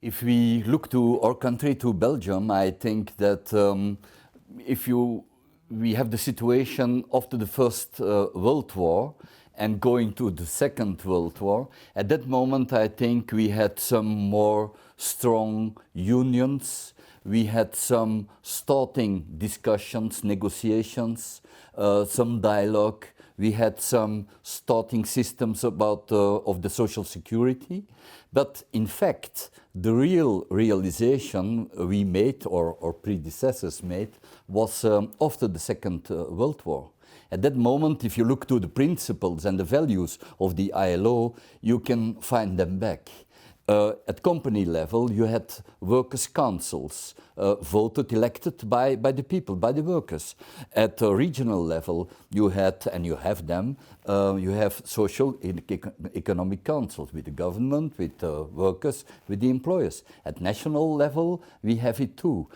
If we look to our country, to Belgium, I think that we have the situation after the First World War and going to the Second World War. At that moment, I think we had some more strong unions. We had some starting discussions, negotiations, some dialogue. We had some starting systems about of the social security. But in fact, the real realization we made, or our predecessors made, was after the Second World War. At that moment, if you look to the principles and the values of the ILO, you can find them back. At company level, you had workers' councils, voted, elected by the people, by the workers. At the regional level, you had, and you have them, you have social economic councils with the government, with the workers, with the employers. At national level, we have it too.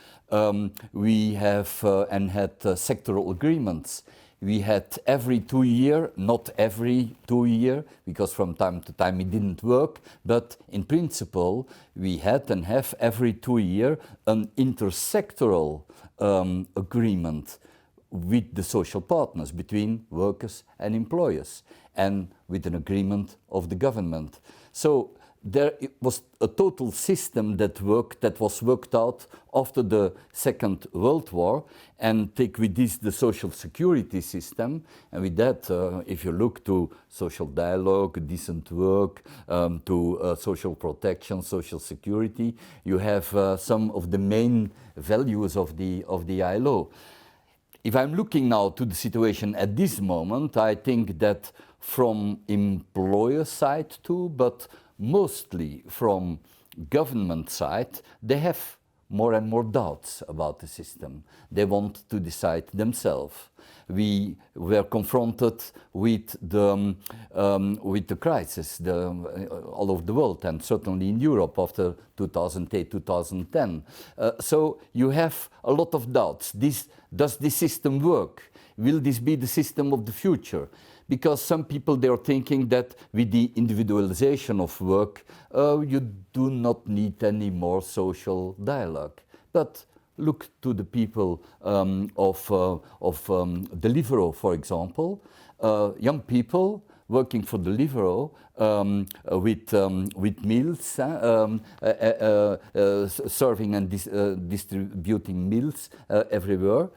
We have and had sectoral agreements. We had every 2 years, not every 2 years, because from time to time it didn't work, but in principle we had and have every 2 years an intersectoral agreement with the social partners, between workers and employers, and with an agreement of the government. So there was a total system that was worked out after the Second World War, and take with this the social security system, and with that, if you look to social dialogue, decent work, to social protection, social security, you have some of the main values of the ILO. If I'm looking now to the situation at this moment, I think that from employer side too, but mostly from government side, they have more and more doubts about the system. They want to decide themselves. We were confronted with the crisis all over the world, and certainly in Europe after 2008, 2010. So you have a lot of doubts. Does this system work? Will this be the system of the future? Because some people, they are thinking that with the individualization of work, you do not need any more social dialogue. But look to the people of Deliveroo, for example. Young people working for Deliveroo with meals, serving and distributing meals everywhere.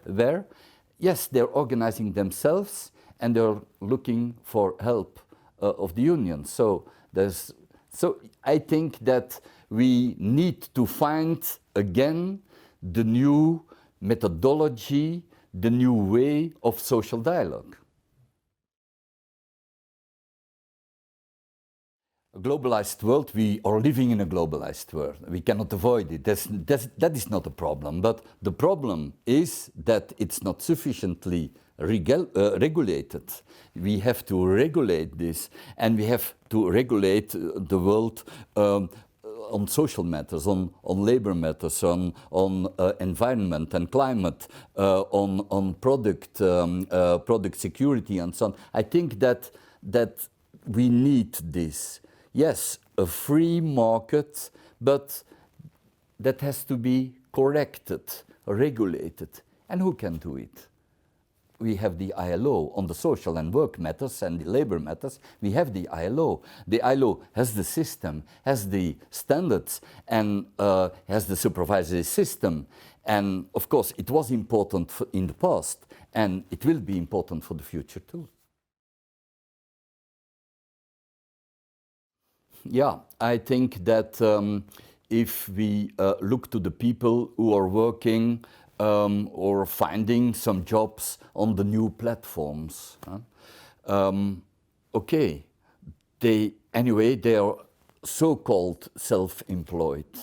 Yes, they're organizing themselves, and they're looking for help of the union. So I think that we need to find again the new methodology, the new way of social dialogue. A globalized world, we are living in a globalized world. We cannot avoid it. That is not a problem. But the problem is that it's not sufficiently regulated. We have to regulate this, and we have to regulate the world on social matters, on labor matters, on environment and climate, on product security and so on. I think that we need this. Yes, a free market, but that has to be corrected, regulated. And who can do it? We have the ILO on the social and work matters and the labor matters. We have the ILO. The ILO has the system, has the standards, and has the supervisory system. And of course, it was important in the past, and it will be important for the future too. Yeah, I think that if we look to the people who are working or finding some jobs on the new platforms, okay, they are so-called self-employed,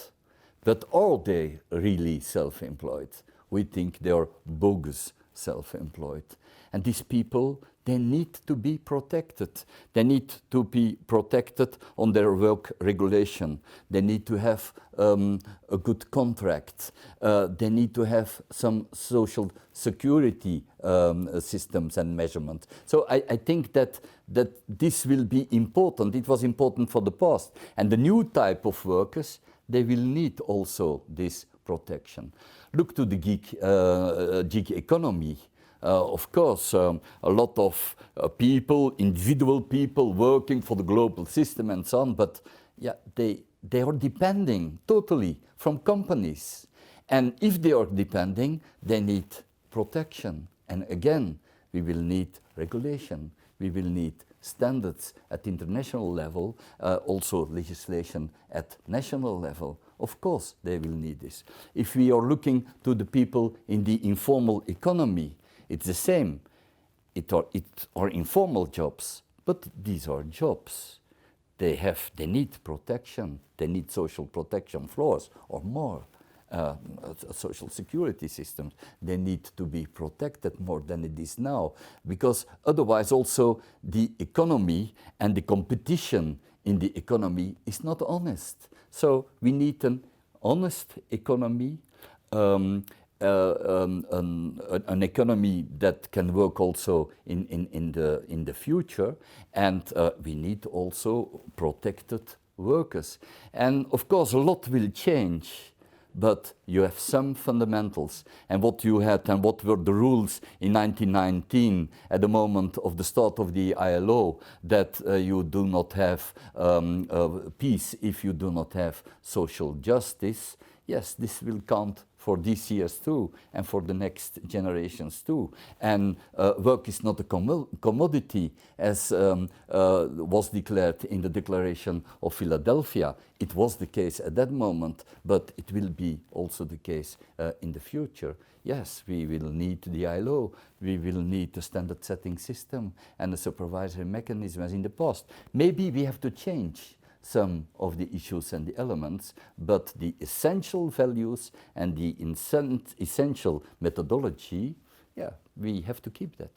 but are they really self-employed? We think they are bogus self-employed. And these people, they need to be protected. They need to be protected on their work regulation. They need to have a good contract. They need to have some social security systems and measurement. So I think that this will be important. It was important for the past. And the new type of workers, they will need also this protection. Look to the gig economy. Of course, a lot of people, individual people working for the global system and so on, but yeah, they are depending totally from companies. And if they are depending, they need protection. And again, we will need regulation. We will need standards at international level, also legislation at national level. Of course, they will need this. If we are looking to the people in the informal economy, it's the same. It are informal jobs, but these are jobs. They need protection. They need social protection floors or more. Social security systems, they need to be protected more than it is now, because otherwise also the economy and the competition in the economy is not honest. So we need an honest economy, an economy that can work also in the future, and we need also protected workers. And of course a lot will change, but you have some fundamentals. And what you had and what were the rules in 1919 at the moment of the start of the ILO, that you do not have peace if you do not have social justice. Yes, this will count for these years too, and for the next generations too. And work is not a commodity, as was declared in the Declaration of Philadelphia. It was the case at that moment, but it will be also the case in the future. Yes, we will need the ILO, we will need a standard setting system and a supervisory mechanism as in the past. Maybe we have to change some of the issues and the elements, but the essential values and the essential methodology, yeah, we have to keep that.